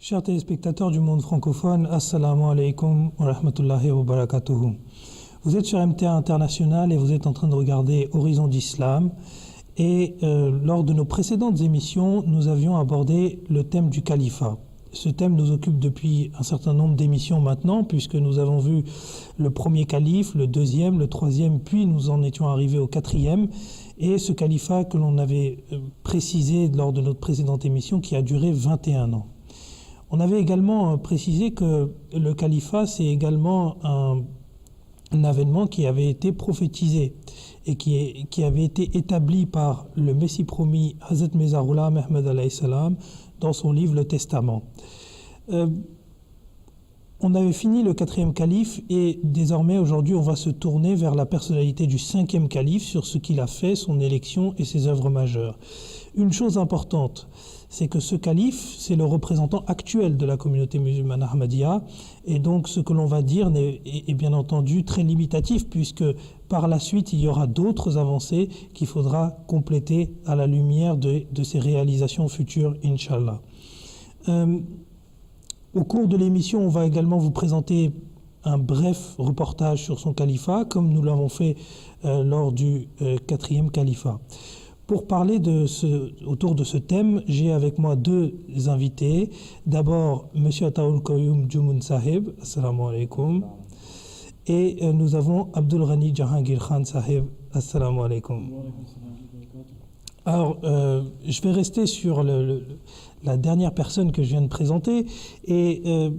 Chers téléspectateurs du monde francophone, Assalamu alaikum wa rahmatullahi wa barakatuhu. Vous êtes sur MTA International et vous êtes en train de regarder Horizon d'Islam. Et lors de nos précédentes émissions, nous avions abordé le thème du califat. Ce thème nous occupe depuis un certain nombre d'émissions maintenant, puisque nous avons vu le premier calife, le deuxième, le troisième, puis nous en étions arrivés au quatrième. Et ce califat que l'on avait précisé lors de notre précédente émission, qui a duré 21 ans. On avait également précisé que le califat, c'est également un événement qui avait été prophétisé et qui avait été établi par le Messie promis Hazrat Mirza Ghulam Ahmad alayhi salam dans son livre Le Testament. On avait fini le quatrième calife et désormais aujourd'hui on va se tourner vers la personnalité du cinquième calife sur ce qu'il a fait, son élection et ses œuvres majeures. Une chose importante, c'est que ce calife, c'est le représentant actuel de la communauté musulmane Ahmadiyya, et donc ce que l'on va dire est bien entendu très limitatif, puisque par la suite il y aura d'autres avancées qu'il faudra compléter à la lumière de ces réalisations futures, Inch'Allah. Au cours de l'émission, on va également vous présenter un bref reportage sur son califat, comme nous l'avons fait lors du quatrième califat. Pour parler autour de ce thème, j'ai avec moi deux invités. D'abord, M. Ataoul Qayoum Jumun Sahib, assalamu alaikum. Et nous avons Abdul Ghani Jahangir Khan Sahib, assalamu alaikum. Alors, je vais rester sur la dernière personne que je viens de présenter. Et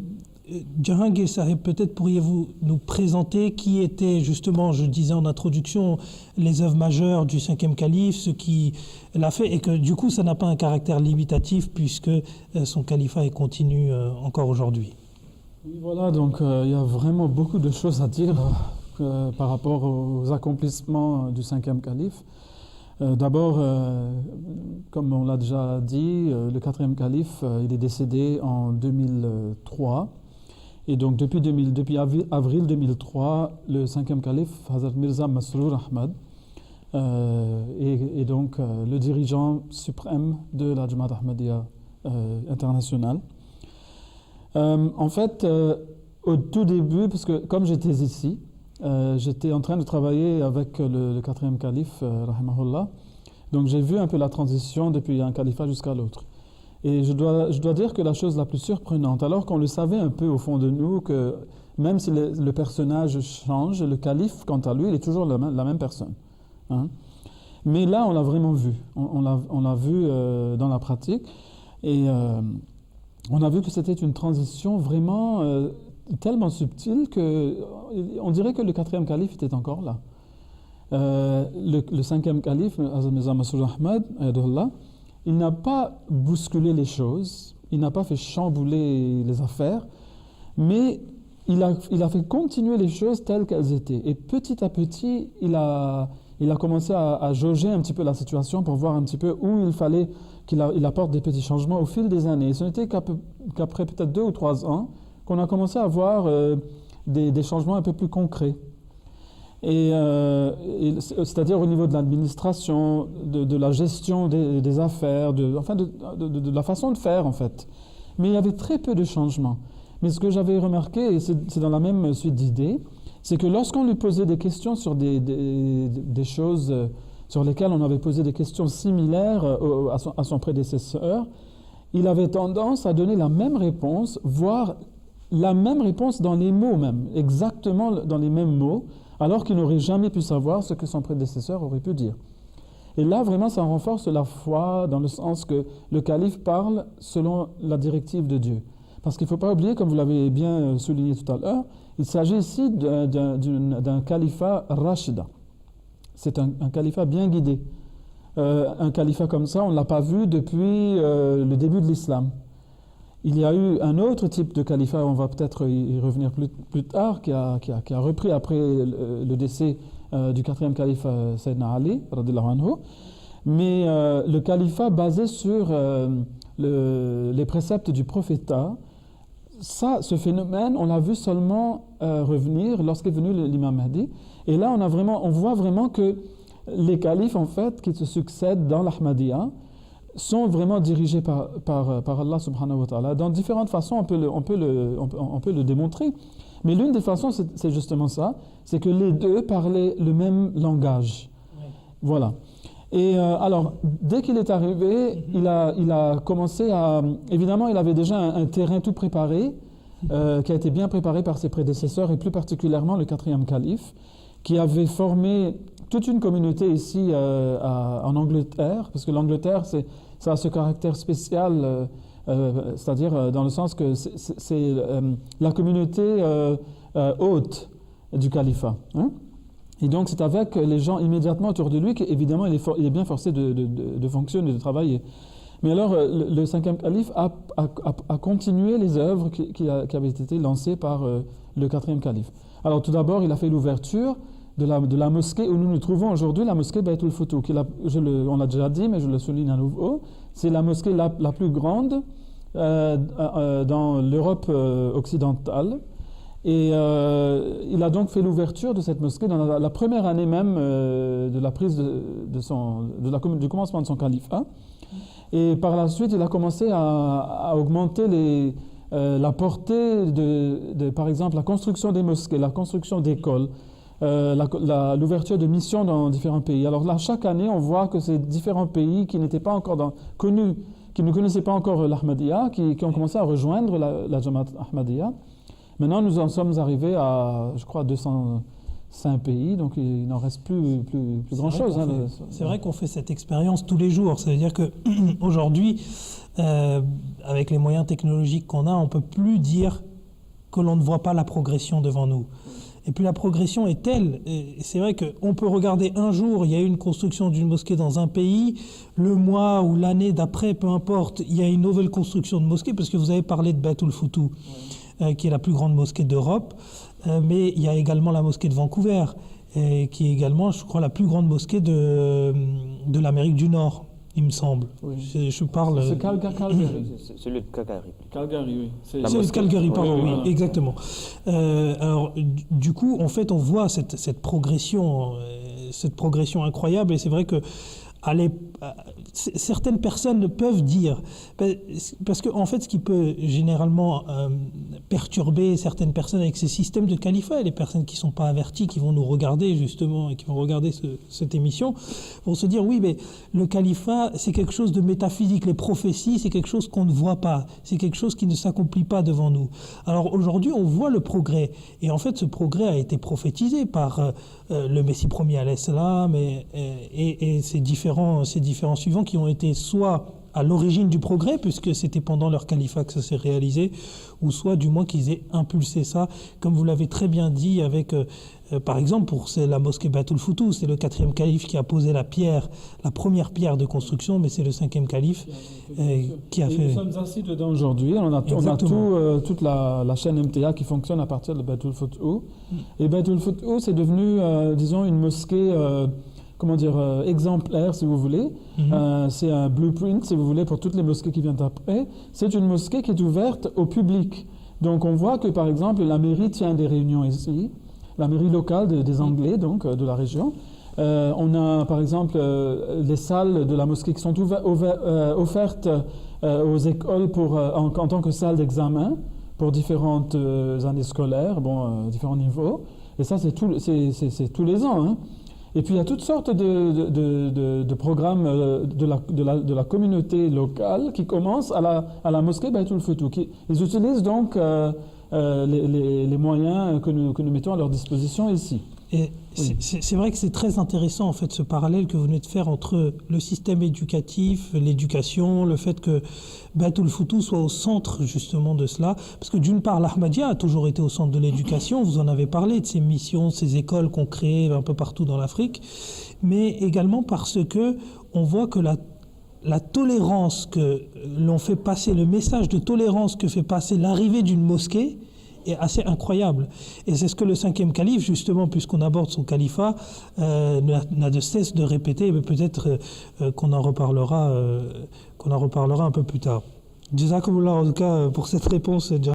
Jahangir Sahib, peut-être pourriez-vous nous présenter qui étaient justement, je disais en introduction, les œuvres majeures du cinquième calife, ce qu'il a fait, et que du coup ça n'a pas un caractère limitatif puisque son califat est continu encore aujourd'hui. Oui, voilà, donc il y a vraiment beaucoup de choses à dire par rapport aux accomplissements du cinquième calife. D'abord, comme on l'a déjà dit, le quatrième calife, il est décédé en 2003. Et donc depuis avril 2003, le cinquième calife, Hazrat Mirza Masroor Ahmad, est donc le dirigeant suprême de la Jamaat Ahmadiyya internationale. En fait, au tout début, parce que comme j'étais ici, j'étais en train de travailler avec le quatrième calife, rahimahullah. Donc j'ai vu un peu la transition depuis un califat jusqu'à l'autre. Et je dois dire que la chose la plus surprenante, alors qu'on le savait un peu au fond de nous, que même si le personnage change, le calife, quant à lui, il est toujours la même personne. Hein. Mais là, on l'a vraiment vu. On l'a vu dans la pratique. Et on a vu que c'était une transition vraiment tellement subtile qu'on dirait que le quatrième calife était encore là. Le cinquième calife, Hazrat Mirza Masroor Ahmad, il n'a pas bousculé les choses, il n'a pas fait chambouler les affaires, mais il a fait continuer les choses telles qu'elles étaient. Et petit à petit, il a commencé à jauger un petit peu la situation pour voir un petit peu où il fallait qu'il apporte des petits changements au fil des années. Et ce n'était qu'après peut-être 2 ou 3 ans qu'on a commencé à voir des changements un peu plus concrets. C'est-à-dire au niveau de l'administration, de la gestion des affaires, de la façon de faire en fait. Mais il y avait très peu de changements. Mais ce que j'avais remarqué, et c'est dans la même suite d'idées, c'est que lorsqu'on lui posait des questions sur des choses sur lesquelles on avait posé des questions similaires à son prédécesseur, il avait tendance à donner la même réponse, voire la même réponse dans les mots même, exactement dans les mêmes mots, alors qu'il n'aurait jamais pu savoir ce que son prédécesseur aurait pu dire. Et là, vraiment, ça renforce la foi dans le sens que le calife parle selon la directive de Dieu. Parce qu'il ne faut pas oublier, comme vous l'avez bien souligné tout à l'heure, il s'agit ici d'un califat rashida. C'est un califat bien guidé. Un califat comme ça, on ne l'a pas vu depuis le début de l'islam. Il y a eu un autre type de califat, on va peut-être y revenir plus tard, qui a repris après le décès du quatrième calife Sayyidina Ali, radhiyallahu anhu. Mais le califat basé sur les préceptes du prophète, ce phénomène, on l'a vu seulement revenir lorsqu'est venu l'imam Mahdi. Et là, on voit vraiment que les califes, en fait, qui se succèdent dans l'Ahmadiyya, sont vraiment dirigés par Allah subhanahu wa ta'ala. Dans différentes façons, on peut le démontrer. Mais l'une des façons, c'est justement ça, c'est que les deux parlaient le même langage. Oui. Voilà. Et alors, dès qu'il est arrivé, il a commencé à... Évidemment, il avait déjà un terrain tout préparé, qui a été bien préparé par ses prédécesseurs, et plus particulièrement le 4e calife, qui avait formé toute une communauté ici en Angleterre, parce que l'Angleterre, ça a ce caractère spécial, c'est-à-dire dans le sens que c'est la communauté haute du califat. Hein? Et donc, c'est avec les gens immédiatement autour de lui qu'évidemment, il est bien forcé de fonctionner, de travailler. Mais alors, le 5e calife a continué les œuvres qui avaient été lancées par le 4e calife. Alors, tout d'abord, il a fait l'ouverture de la mosquée où nous nous trouvons aujourd'hui, la mosquée Bayt al-Futuh. On l'a déjà dit, mais je le souligne à nouveau. C'est la mosquée la plus grande dans l'Europe occidentale. Et il a donc fait l'ouverture de cette mosquée dans la première année même de la prise du commencement de son califat. Et par la suite, il a commencé à augmenter la portée par exemple, la construction des mosquées, la construction d'écoles, l'ouverture de missions dans différents pays. Alors là, chaque année, on voit que ces différents pays qui n'étaient pas encore connus, qui ne connaissaient pas encore l'Ahmadiyya, qui ont commencé à rejoindre la Jamaat Ahmadiyya. Maintenant, nous en sommes arrivés à, je crois, 205 pays, donc il n'en reste plus grand-chose. C'est vrai qu'on fait cette expérience tous les jours. Ça veut dire qu'aujourd'hui, avec les moyens technologiques qu'on a, on ne peut plus dire que l'on ne voit pas la progression devant nous. Et puis la progression est telle, c'est vrai qu'on peut regarder un jour, il y a eu une construction d'une mosquée dans un pays, le mois ou l'année d'après, peu importe, il y a une nouvelle construction de mosquée, parce que vous avez parlé de Bayt al-Futuh. Qui est la plus grande mosquée d'Europe, mais il y a également la mosquée de Vancouver, qui est également, je crois, la plus grande mosquée de l'Amérique du Nord, il me semble. Oui. Je parle... C'est Calgary. C'est le Calgary. Calgary, oui. C'est le Calgary, pardon, oui, exactement. Alors, du coup, en fait, on voit cette progression incroyable, et c'est vrai que certaines personnes peuvent dire, parce qu'en fait, ce qui peut généralement perturber certaines personnes avec ces systèmes de califat, et les personnes qui ne sont pas averties, qui vont nous regarder justement, et qui vont regarder cette émission, vont se dire, oui, mais le califat, c'est quelque chose de métaphysique, les prophéties, c'est quelque chose qu'on ne voit pas, c'est quelque chose qui ne s'accomplit pas devant nous. Alors aujourd'hui, on voit le progrès, et en fait, ce progrès a été prophétisé par le Messie premier alayhi salam et ces différents suivants qui ont été soit à l'origine du progrès, puisque c'était pendant leur califat que ça s'est réalisé, ou soit du moins qu'ils aient impulsé ça, comme vous l'avez très bien dit avec, par exemple, pour la mosquée Bayt al-Futuh, c'est le 4e calife qui a posé la première pierre de construction, mais c'est le 5e calife qui a fait... Nous sommes assis dedans aujourd'hui, on a toute la chaîne MTA qui fonctionne à partir de Bayt al-Futuh. Et Bayt al-Futuh, c'est devenu, disons, une mosquée... exemplaire, si vous voulez. C'est un blueprint, si vous voulez, pour toutes les mosquées qui viennent après. C'est une mosquée qui est ouverte au public. Donc, on voit que, par exemple, la mairie tient des réunions ici, la mairie locale des Anglais, donc, de la région. On a, par exemple, les salles de la mosquée qui sont offertes aux écoles en tant que salle d'examen pour différentes années scolaires, différents niveaux. Et ça, c'est tous les ans, hein. Et puis il y a toutes sortes de programmes de la communauté locale qui commencent à la mosquée Bayt al-Futuh. Ils utilisent donc les moyens que nous mettons à leur disposition ici. Et oui. C'est vrai que c'est très intéressant en fait ce parallèle que vous venez de faire entre le système éducatif, l'éducation, le fait que Bayt al-Futuh soit au centre justement de cela, parce que d'une part l'Ahmadiyya a toujours été au centre de l'éducation, vous en avez parlé de ces missions, ces écoles qu'on crée un peu partout dans l'Afrique, mais également parce que on voit que la tolérance que l'on fait passer, le message de tolérance que fait passer l'arrivée d'une mosquée est assez incroyable. Et c'est ce que le 5e calife, justement, puisqu'on aborde son califat, n'a de cesse de répéter, mais peut-être qu'on en reparlera un peu plus tard. Jazakumullah en tout cas pour cette réponse.